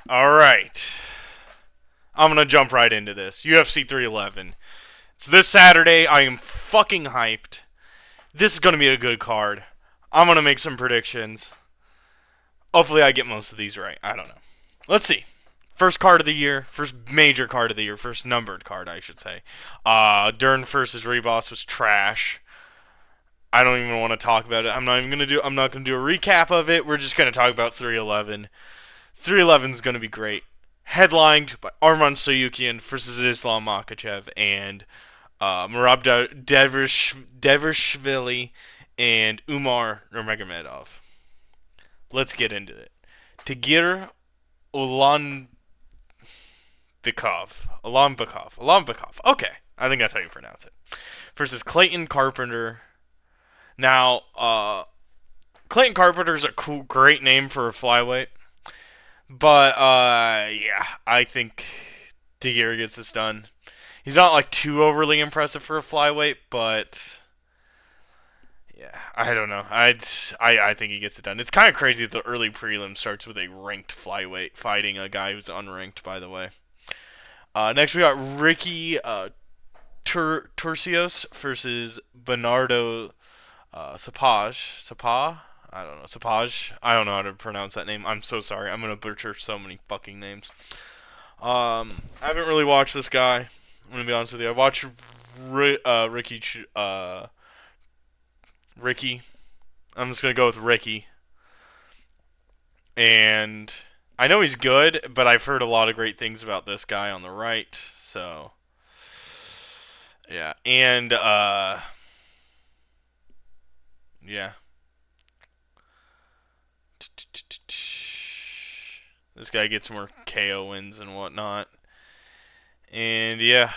All right. I'm going to jump right into this. UFC 311. It's this Saturday. I am fucking hyped. This is going to be a good card. I'm going to make some predictions. Hopefully, I get most of these right. I don't know. Let's see. First card of the year. First major card of the year. First numbered card, I should say. Dern versus Rebos was trash. I don't even want to talk about it. I'm not gonna do a recap of it. We're just gonna talk about 311. 311 is gonna be great. Headlined by Arman Sayukian versus Islam Makhachev and Merab Devershvili and Umar Nurmagomedov. Let's get into it. Tagir Ulanbekov. Okay, I think that's how you pronounce it. Versus Clayton Carpenter. Now, Clayton Carpenter's a cool, great name for a flyweight, but yeah, I think Tagir gets this done. He's not like too overly impressive for a flyweight, but yeah, I don't know. I think he gets it done. It's kind of crazy that the early prelim starts with a ranked flyweight fighting a guy who's unranked, by the way. Next we got Ricky Turcios versus Bernardo Sapaj. I don't know. Sapaj. I don't know how to pronounce that name. I'm so sorry. I'm gonna butcher so many fucking names. I haven't really watched this guy. I'm gonna be honest with you. I watched Ricky. Ricky. I'm just gonna go with Ricky. And I know he's good, but I've heard a lot of great things about this guy on the right. So yeah, and yeah. This guy gets more KO wins and whatnot. And yeah,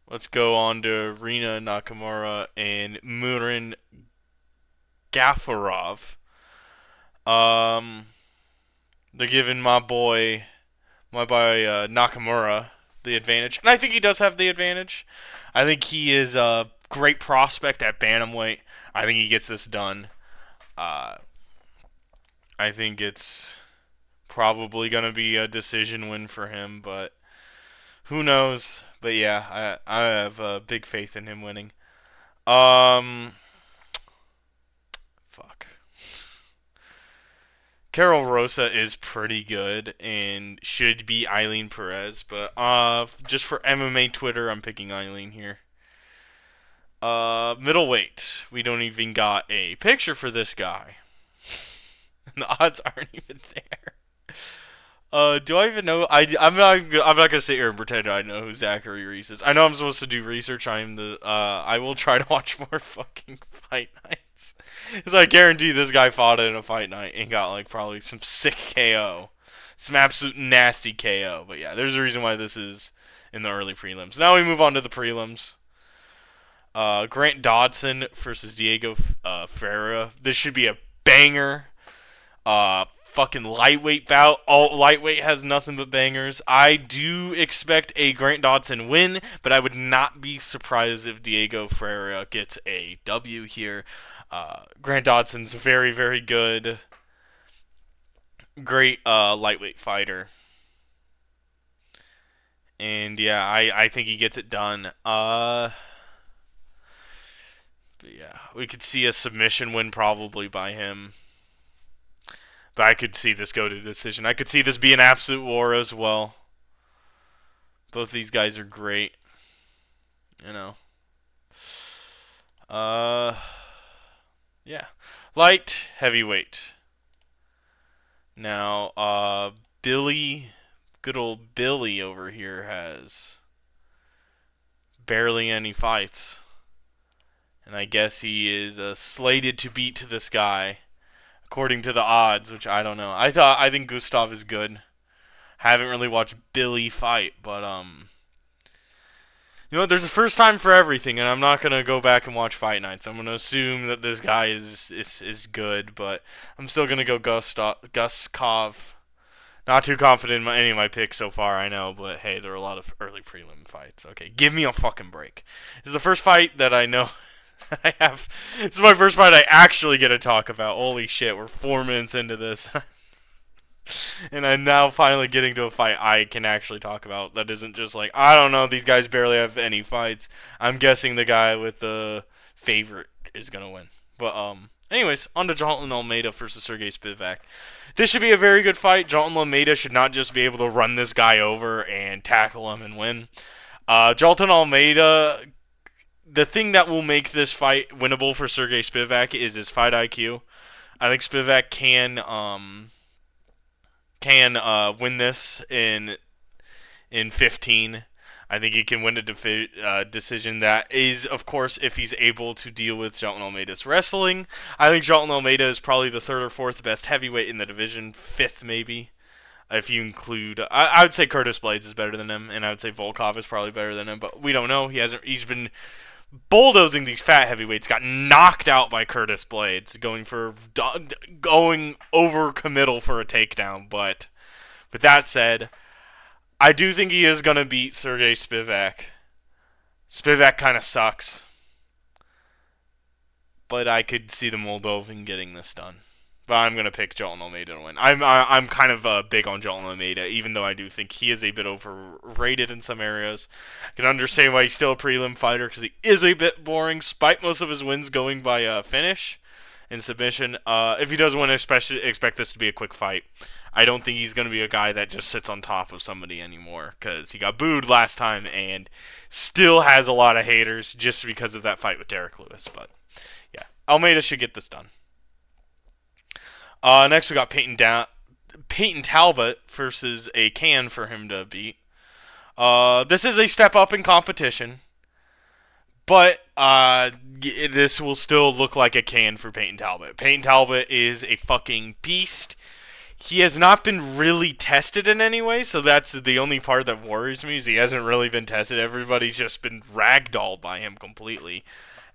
let's go on to Rina Nakamura and Murin Gafarov. Um, they're giving my boy Nakamura the advantage, and I think he does have the advantage. I think he is a great prospect at bantamweight. I think he gets this done. Uh, I think it's probably going to be a decision win for him, but who knows? But yeah, I have big faith in him winning. Um, fuck. Carol Rosa is pretty good and should be Eileen Perez, but just for MMA Twitter, I'm picking Eileen here. Middleweight. We don't even got a picture for this guy. And the odds aren't even there. Do I even know? I'm not gonna sit here and pretend I know who Zachary Reese is. I know I'm supposed to do research. I will try to watch more fucking fight nights. Because I guarantee this guy fought in a fight night and got like probably some sick KO, some absolute nasty KO. But yeah, there's a reason why this is in the early prelims. Now we move on to the prelims. Grant Dodson versus Diego Ferreira. This should be a banger. Fucking lightweight bout. All lightweight has nothing but bangers. I do expect a Grant Dodson win, but I would not be surprised if Diego Ferreira gets a W here. Grant Dodson's very, very good. Great lightweight fighter. And yeah, I think he gets it done. But yeah, we could see a submission win probably by him. But I could see this go to decision. I could see this be an absolute war as well. Both these guys are great. You know. Yeah. Light, heavyweight. Now, good old Billy over here has barely any fights. And I guess he is slated to beat this guy. According to the odds, which I don't know. I think Gustav is good. Haven't really watched Billy fight, but you know, there's a first time for everything, and I'm not gonna go back and watch fight nights. I'm gonna assume that this guy is good, but I'm still gonna go Guskov. Not too confident in any of my picks so far, I know, but hey, there are a lot of early prelim fights. Okay, give me a fucking break. This is the first fight that I know I have. This is my first fight I actually get to talk about. Holy shit, we're 4 minutes into this. And I'm now finally getting to a fight I can actually talk about that isn't just like, I don't know, these guys barely have any fights. I'm guessing the guy with the favorite is going to win. But, anyways, on to Jonathan Almeida versus Sergey Spivak. This should be a very good fight. Jonathan Almeida should not just be able to run this guy over and tackle him and win. Jonathan Almeida, the thing that will make this fight winnable for Sergey Spivak is his fight IQ. I think Spivak can win this in 15. I think he can win a decision. That is, of course, if he's able to deal with Jonathan Almeida's wrestling. I think Jonathan Almeida is probably the third or fourth best heavyweight in the division, fifth maybe. If you include, I would say Curtis Blades is better than him, and I would say Volkov is probably better than him, but we don't know. He's been bulldozing these fat heavyweights. Got knocked out by Curtis Blades, going over committal for a takedown. But with that said, I do think he is gonna beat Sergey Spivak. Spivak kind of sucks, but I could see the Moldovan getting this done. But I'm gonna pick Jonathan Almeida to win. I'm kind of big on Jonathan Almeida, even though I do think he is a bit overrated in some areas. I can understand why he's still a prelim fighter because he is a bit boring, despite most of his wins going by finish and submission. If he does win, especially expect this to be a quick fight. I don't think he's going to be a guy that just sits on top of somebody anymore because he got booed last time and still has a lot of haters just because of that fight with Derek Lewis. But yeah, Almeida should get this done. Next, we got Peyton Talbot versus a can for him to beat. This is a step up in competition, but this will still look like a can for Peyton Talbot. Peyton Talbot is a fucking beast. He has not been really tested in any way, so that's the only part that worries me is he hasn't really been tested. Everybody's just been ragdolled by him completely.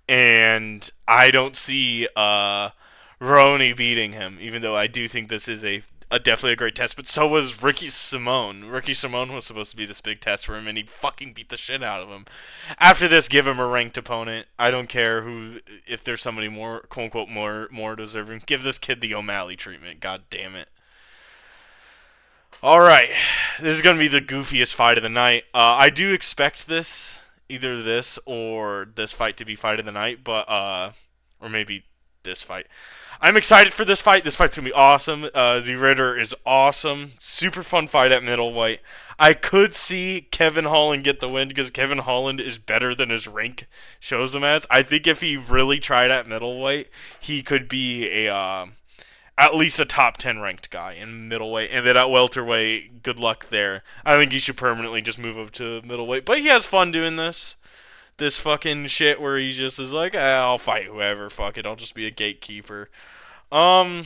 And I don't see Roney beating him, even though I do think this is a definitely a great test. But so was Ricky Simone. Ricky Simone was supposed to be this big test for him, and he fucking beat the shit out of him. After this, give him a ranked opponent. I don't care if there's somebody more, quote unquote, more deserving. Give this kid the O'Malley treatment. God damn it. All right, this is gonna be the goofiest fight of the night. I do expect either this or this fight to be fight of the night, but or maybe this fight. I'm excited for this fight. This fight's gonna be awesome. The Ritter is awesome. Super fun fight at middleweight. I could see Kevin Holland get the win because Kevin Holland is better than his rank shows him as. I think if he really tried at middleweight, he could be at least a top 10 ranked guy in middleweight. And then at welterweight, good luck there. I think he should permanently just move up to middleweight. But he has fun doing this fucking shit where he just is like, I'll fight whoever, fuck it, I'll just be a gatekeeper. Yeah,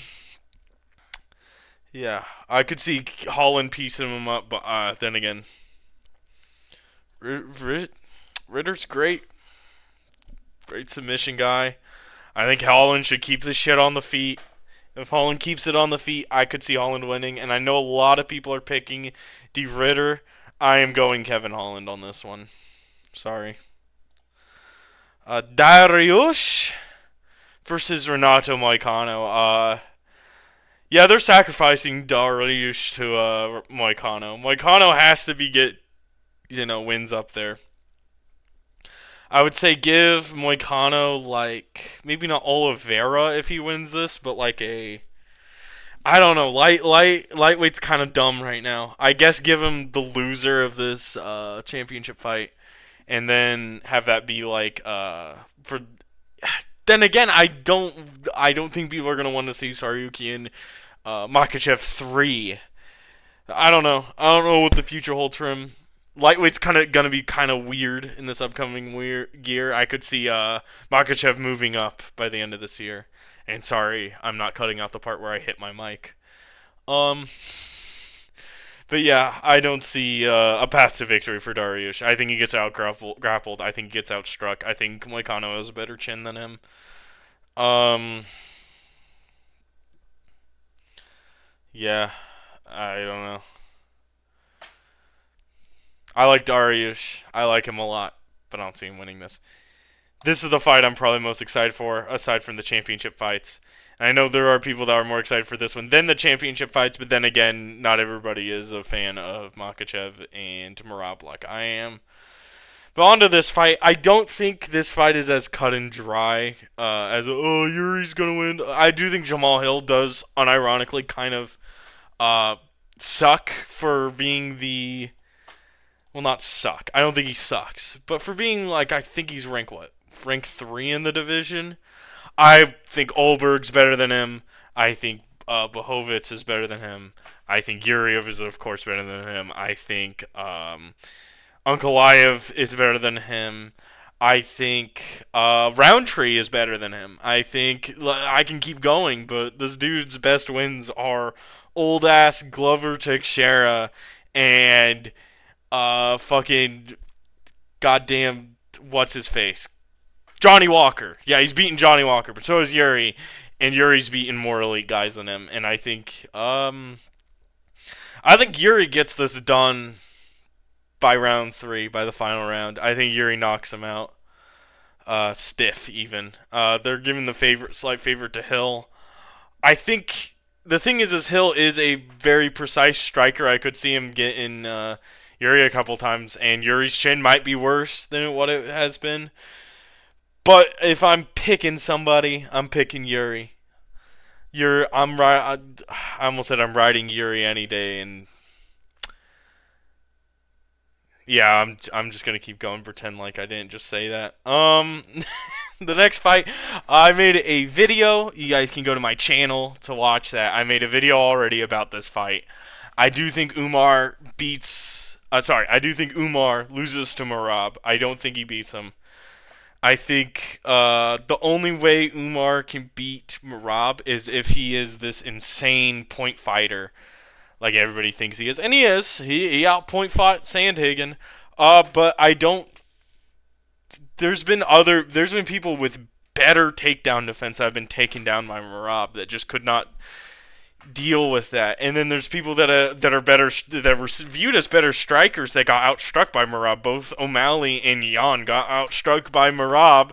I could see Holland piecing him up, but then again, Ritter's great submission guy. I think Holland should keep this shit on the feet. If Holland keeps it on the feet, I could see Holland winning, and I know a lot of people are picking De Ritter. I am going Kevin Holland on this one. Sorry. Dariush versus Renato Moicano. Yeah, they're sacrificing Dariush to Moicano. Moicano has to get wins up there. I would say give Moicano maybe not Oliveira if he wins this, but I don't know, lightweight's kind of dumb right now. I guess give him the loser of this championship fight. And then have that be for. Then again, I don't think people are gonna want to see Saryuki and Makhachev 3. I don't know. I don't know what the future holds for him. Lightweight's gonna be kind of weird in this upcoming year. I could see Makhachev moving up by the end of this year. And sorry, I'm not cutting out the part where I hit my mic. But yeah, I don't see a path to victory for Dariush. I think he gets out grappled. I think he gets outstruck. I think Moicano has a better chin than him. Yeah, I don't know. I like Dariush. I like him a lot, but I don't see him winning this. This is the fight I'm probably most excited for, aside from the championship fights. I know there are people that are more excited for this one than the championship fights, but then again, not everybody is a fan of Makhachev and Merab like I am. But on to this fight. I don't think this fight is as cut and dry as, oh, Yuri's going to win. I do think Jamal Hill does, unironically, kind of uh, suck for being the... Well, not suck. I don't think he sucks. But for being, like, I think he's ranked, what? Rank 3 in the division? I think Olberg's better than him. I think Blachowicz is better than him. I think Yuriev is, of course, better than him. I think Ankalaev is better than him. I think Roundtree is better than him. I think I can keep going, but this dude's best wins are old ass Glover Teixeira and fucking goddamn what's his face, Johnny Walker. Yeah, he's beaten Johnny Walker, but so is Yuri, and Yuri's beaten more elite guys than him. And I think Yuri gets this done by round 3, by the final round. I think Yuri knocks him out. Stiff, even. They're giving the slight favorite to Hill. I think the thing is Hill is a very precise striker. I could see him get in Yuri a couple times, and Yuri's chin might be worse than what it has been. But if I'm picking somebody, I'm picking Yuri. I almost said I'm riding Yuri any day, and yeah, I'm just gonna keep going, pretend like I didn't just say that. The next fight, I made a video. You guys can go to my channel to watch that. I made a video already about this fight. I do think Umar beats. I do think Umar loses to Merab. I don't think he beats him. I think the only way Umar can beat Merab is if he is this insane point fighter, like everybody thinks he is, and he is. He outpoint fought Sandhagen, but I don't. There's been people with better takedown defense that have been taken down by Merab that just could not deal with that. And then there's people that are better, that were viewed as better strikers that got outstruck by Merab. Both O'Malley and Yan got outstruck by Merab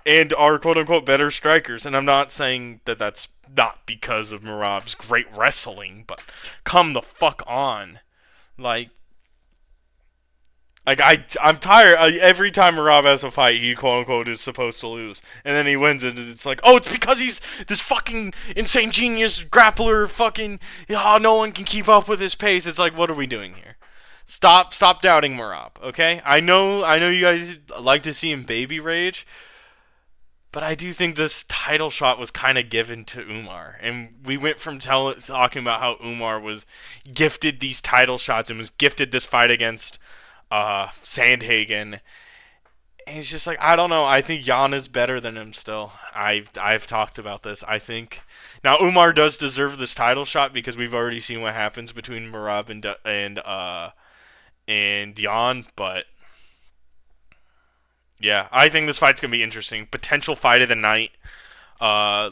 and are quote unquote better strikers. And I'm not saying that that's not because of Merab's great wrestling, but come the fuck on. I'm tired. Every time Merab has a fight, he quote unquote is supposed to lose, and then he wins, and it's like, oh, it's because he's this fucking insane genius grappler. Fucking, oh, no one can keep up with his pace. It's like, what are we doing here? Stop doubting Merab. Okay, I know you guys like to see him baby rage, but I do think this title shot was kind of given to Umar, and we went from talking about how Umar was gifted these title shots and was gifted this fight against Sandhagen. And he's just like, I don't know. I think Yan is better than him still. I've talked about this. I think now Umar does deserve this title shot because we've already seen what happens between Merab and Yan. But yeah, I think this fight's gonna be interesting. Potential fight of the night.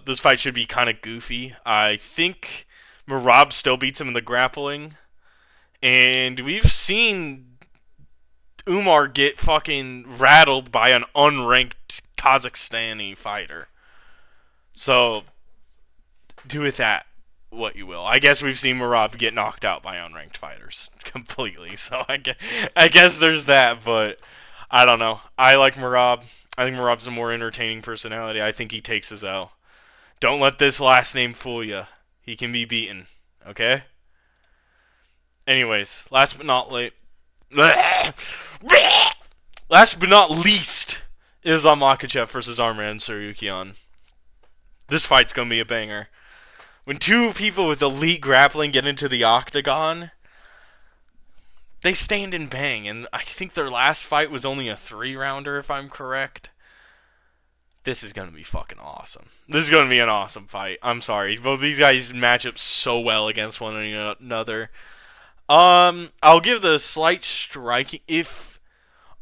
This fight should be kind of goofy. I think Merab still beats him in the grappling, and we've seen Umar get fucking rattled by an unranked Kazakhstani fighter. So, do with that what you will. I guess we've seen Merab get knocked out by unranked fighters completely. So, I guess there's that, but I don't know. I like Merab. I think Merab's a more entertaining personality. I think he takes his L. Don't let this last name fool you. He can be beaten. Okay? Anyways, last but not least, Islam Makhachev versus Arman Tsarukyan. This fight's gonna be a banger. When two people with elite grappling get into the octagon, they stand and bang. And I think their last fight was only a 3-rounder, if I'm correct. This is gonna be fucking awesome. This is gonna be an awesome fight. I'm sorry, both these guys match up so well against one another. I'll give the slight striking. If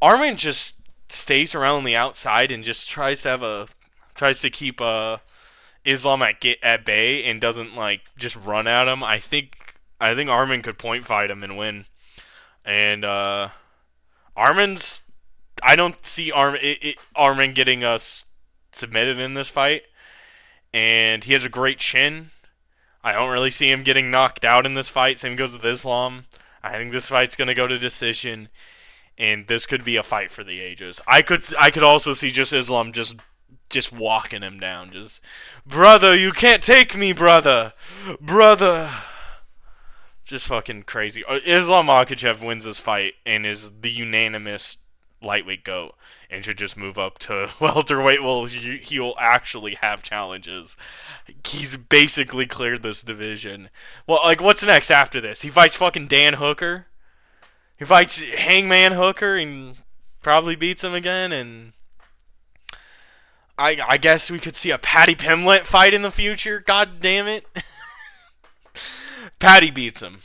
Arman just stays around the outside and just tries to keep Islam at bay and doesn't like just run at him, I think Arman could point fight him and win. And Arman's, I don't see Arman getting us submitted in this fight. and he has a great chin. I don't really see him getting knocked out in this fight. Same goes with Islam. I think this fight's gonna go to decision, and this could be a fight for the ages. I could also see just Islam just walking him down. Just, brother, you can't take me, brother. Just fucking crazy. Islam Makhachev wins this fight and is the unanimous lightweight GOAT and should just move up to welterweight. Well, he'll actually have challenges. He's basically cleared this division. Well, like, what's next after this? He fights fucking Dan Hooker. He fights Hangman Hooker and probably beats him again. And I guess we could see a Paddy Pimblett fight in the future. God damn it. Paddy beats him.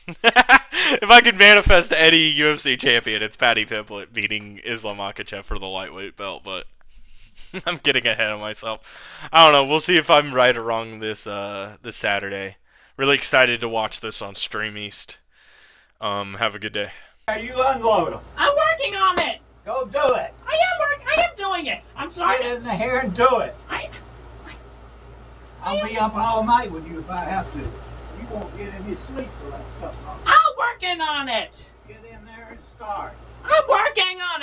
If I could manifest any UFC champion, it's Paddy Pimblett beating Islam Makhachev for the lightweight belt, but I'm getting ahead of myself. I don't know. We'll see if I'm right or wrong this Saturday. Really excited to watch this on Stream East. Have a good day. You unload them. I'm working on it. Go do it. I am doing it. I'm sorry. Get in here and do it. I'll be up all night with you if I have to. You won't get any sleep for that stuff. I'm working on it. Get in there and start. I'm working on it.